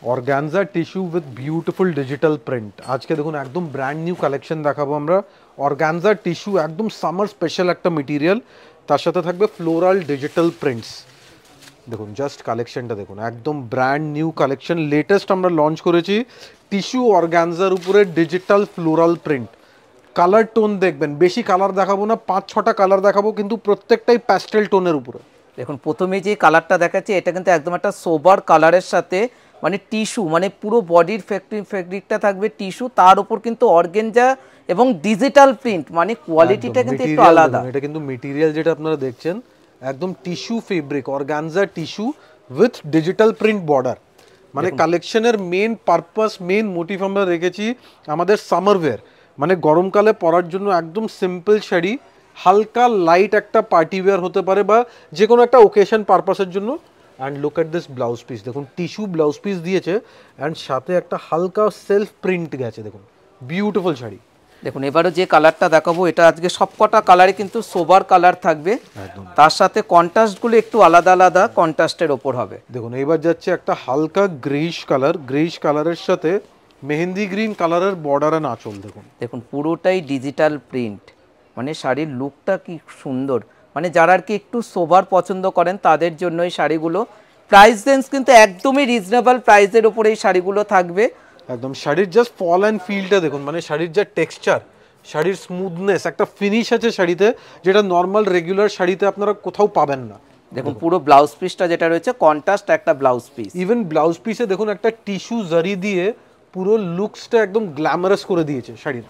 Organza tissue with beautiful digital print. আজকে দেখুন একদম ব্র্যান্ড নিউ কালেকশন দেখাবো আমরা। অর্গানজা টিস্যু একদম সামার স্পেশাল একটা মেটেরিয়াল, তার সাথে থাকবে ফ্লোরাল ডিজিটাল প্রিন্টস। দেখুন জাস্ট কালেকশনটা দেখুন, একদম ব্র্যান্ড নিউ কালেকশন, লেটেস্ট আমরা লঞ্চ করেছি টিস্যু অর্গানজার উপরে digital floral print. Colour tone দেখবেন, বেশি কালার দেখাবো না, 5-6টা কালার দেখাবো, কিন্তু প্রত্যেকটাই প্যাস্টেল টোনের উপরে। দেখুন প্রথমে যে কালারটা দেখাচ্ছি এটা কিন্তু একদম একটা সোবার কালারের সাথে মানে টিস্যু, মানে পুরো বডির ফেব্রিকটা থাকবে টিস্যু, তার উপর কিন্তু অর্গানজা এবং ডিজিটাল প্রিন্ট, মানে কোয়ালিটিটা কিন্তু একটু আলাদা। এটা কিন্তু মেটেরিয়াল যেটা আপনারা দেখছেন একদম tissue fabric, organza tissue with digital print border. মানে কালেকশনের মেন পারপাস, মেন মোটিভ আমরা রেখেছি আমাদের সামার ওয়্যার, মানে গরমকালে পরার জন্য একদম সিম্পল শাড়ি, হালকা লাইট একটা পার্টি ওয়্যার হতে পারে বা যে কোনো একটা ওকেশন পারপাসের জন্য। And look at this blouse piece, দেখুন টিস্যু ব্লাউজ পিস দিয়েছে অ্যান্ড সাথে একটা হালকা সেলফ প্রিন্ট গেছে, দেখুন বিউটিফুল শাড়ি। দেখুন এবারে যে কালারটা দেখাবো এটা আজকে সবকটা কালারে কিন্তু সোবার কালার থাকবে, তার সাথে কন্ট্রাস্টগুলো একটু আলাদা আলাদা কন্ট্রাস্টের ওপর হবে। দেখুন এবার যাচ্ছে একটা হালকা গ্রেইশ কালার, গ্রেইশ কালারের সাথে মেহেন্দি গ্রিন কালারের বর্ডার এন্ড আঁচল। দেখুন দেখুন পুরোটাই ডিজিটাল প্রিন্ট, মানে শাড়ির লুকটা কি সুন্দর, মানে যারা আর কি একটু সোবার পছন্দ করেন তাদের জন্য এই শাড়িগুলো। প্রাইস রেঞ্জ কিন্তু একদমই রিজনেবল প্রাইসের উপরে এই শাড়িগুলো থাকবে। একদম শাড়ির জাস্ট ফল অ্যান্ড ফিলটা দেখুন, মানে শাড়ির যা টেক্সচার, শাড়ির স্মুথনেস, একটা ফিনিশ আছে শাড়িতে যেটা নর্মাল রেগুলার শাড়িতে আপনারা কোথাও পাবেন না। দেখুন পুরো ব্লাউজ পিসটা যেটা রয়েছে কন্ট্রাস্ট একটা ব্লাউজ পিস, ইভেন ব্লাউজ পিসে দেখুন একটা টিস্যু জারি দিয়ে পুরো লুকসটা একদম গ্ল্যামারাস করে দিয়েছে শাড়ির।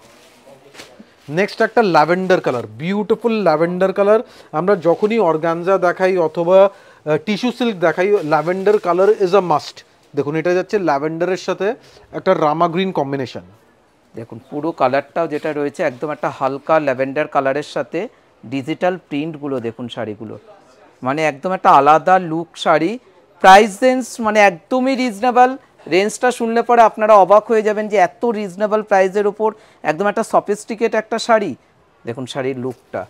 নেক্সট একটা lavender colour, beautiful lavender colour. আমরা যখনই অর্গানজা দেখাই অথবা টিস্যু সিল্ক দেখাই, lavender colour is a must. দেখুন এটা যাচ্ছে ল্যাভেন্ডারের সাথে একটা রামা গ্রিন কম্বিনেশন। দেখুন পুরো কালারটাও যেটা রয়েছে একদম একটা হালকা ল্যাভেন্ডার কালারের সাথে ডিজিটাল প্রিন্টগুলো দেখুন শাড়িগুলো, মানে একদম একটা আলাদা লুক শাড়ি। প্রাইস রেঞ্জ মানে একদমই রিজনেবল, রেঞ্জটা শুনলে পরে আপনারা অবাক হয়ে যাবেন যে এত রিজনেবল প্রাইসের উপর একদম একটা সফিস্টিকেট একটা শাড়ি। দেখুন শাড়ির লুকটা,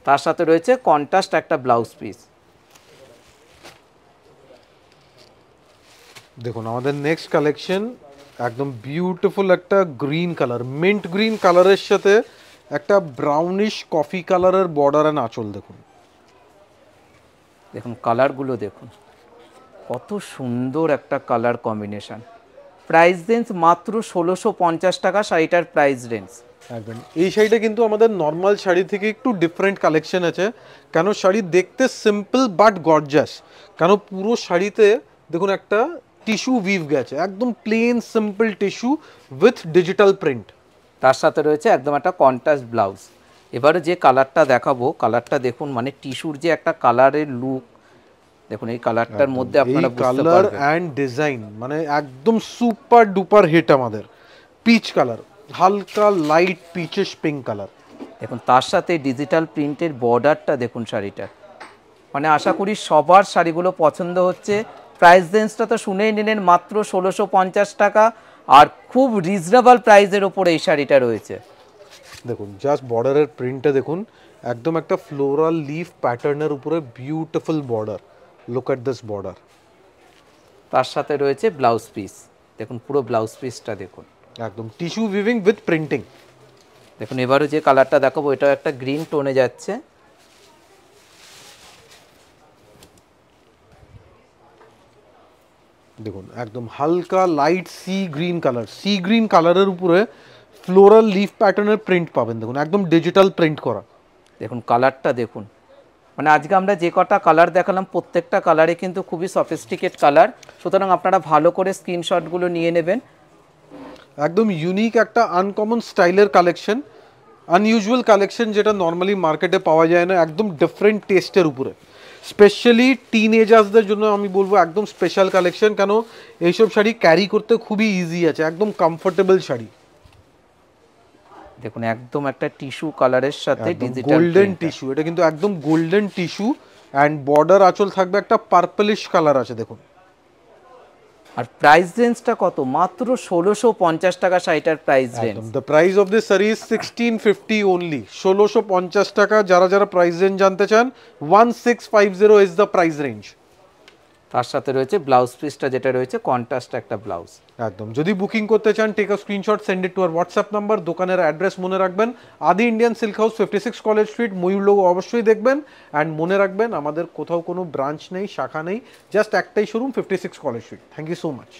তার সাথে রয়েছে কন্ট্রাস্ট একটা ব্লাউজ পিস। দেখুন আমাদের নেক্সট কালেকশন একদম বিউটিফুল একটা গ্রিন কালার, মিন্ট গ্রিন কালারের সাথে একটা ব্রাউনিশ কফি কালারের বর্ডার অ্যান্ড আঁচল। দেখুন দেখুন কালারগুলো দেখুন কত সুন্দর একটা কালার কম্বিনেশন। প্রাইস রেঞ্জ মাত্র 1650 টাকা শাড়িটার প্রাইস রেঞ্জ। একদম এই শাড়িটা কিন্তু আমাদের নর্মাল শাড়ি থেকে একটু ডিফারেন্ট কালেকশন আছে, কেন শাড়ি দেখতে সিম্পল বাট গর্জাস, কেন পুরো শাড়িতে দেখুন একটা টিস্যু উইভ গেছে, একদম plain simple tissue with digital print. তার সাথে রয়েছে একদম একটা কন্ট্রাস্ট ব্লাউজ। এবারে যে কালারটা দেখাবো কালারটা দেখুন, মানে টিস্যুর যে একটা কালারের লুক দেখুন, এই কালারটার মধ্যে আপনারা বুঝতে কালার পারবেন অ্যান্ড ডিজাইন মানে একদম সুপার ডুপার হিট আমাদের। পিচ কালার, হালকা লাইট পিচিশ পিঙ্ক কালার। দেখুন তার সাথে ডিজিটাল প্রিন্টের বর্ডারটা দেখুন শাড়িটার, মানে আশা করি সবার শাড়িগুলো পছন্দ হচ্ছে। প্রাইস রেঞ্জটা তো শুনেই নিলেন মাত্র 1650 টাকা, আর খুব রিজনেবল প্রাইসের ওপরে এই শাড়িটা রয়েছে। দেখুন জাস্ট বর্ডারের প্রিন্টটা দেখুন, একদম একটা ফ্লোরাল লিফ প্যাটার্নের উপরে beautiful border. Look at this border. তার সাথে রয়েছে ব্লাউজ পিস, দেখুন পুরো ব্লাউজ পিসটা দেখুন একদম টিস্যু উইভিং উইথ প্রিন্টিং। দেখুন এবারও যে কালারটা দেখাবো এটাও একটা গ্রিন টোনে যাচ্ছে। দেখুন একদম হালকা light sea green colour, sea green কালারের উপরে ফ্লোরাল লিফ প্যাটার্নের প্রিন্ট পাবেন। দেখুন একদম ডিজিটাল প্রিন্ট করা। দেখুন কালারটা দেখুন, মানে আজকে আমরা যে কটা কালার দেখালাম প্রত্যেকটা কালারে কিন্তু খুবই সফিস্টিকেট কালার, সুতরাং আপনারা ভালো করে স্ক্রিনশটগুলো নিয়ে নেবেন। একদম ইউনিক একটা আনকমন স্টাইলের কালেকশন, আনইউজুয়াল কালেকশন যেটা নর্মালি মার্কেটে পাওয়া যায় না, একদম ডিফারেন্ট টেস্টের উপরে। স্পেশালি টিনেজার্সদের জন্য আমি বলবো একদম স্পেশাল কালেকশন, কেন এইসব শাড়ি ক্যারি করতে খুবই ইজি আছে, একদম কমফোর্টেবল শাড়ি। দেখুন একদম একটা টিস্যু কালারের সাথে ডিজিটাল গোল্ডেন টিস্যু, এটা কিন্তু একদম গোল্ডেন টিস্যু অ্যান্ড বর্ডার আঁচল থাকবে একটা পার্পলিশ কালার আছে দেখুন। আর প্রাইস রেঞ্জটা কত, মাত্র 1650 টাকা শাড়িটার price range. The price of this sari is 1650 only, 1650 টাকা। যারা যারা প্রাইস রেঞ্জ জানতে চান 1650 ইজ দ্য প্রাইস রেঞ্জ। তার সাথে রয়েছে ব্লাউজ পিসটা যেটা রয়েছে কন্ট্রাস্ট একটা ব্লাউজ। একদম, যদি বুকিং করতে চান take a screenshot, send it to our WhatsApp number. দোকানের অ্যাড্রেস মনে রাখবেন, Adi Indian silk house, 56 college street, ময়ূর লোগো অবশ্যই দেখবেন। অ্যান্ড মনে রাখবেন আমাদের কোথাও কোনো ব্রাঞ্চ নেই, শাখা নেই, জাস্ট একটাই showroom, 56 college street. Thank you so much.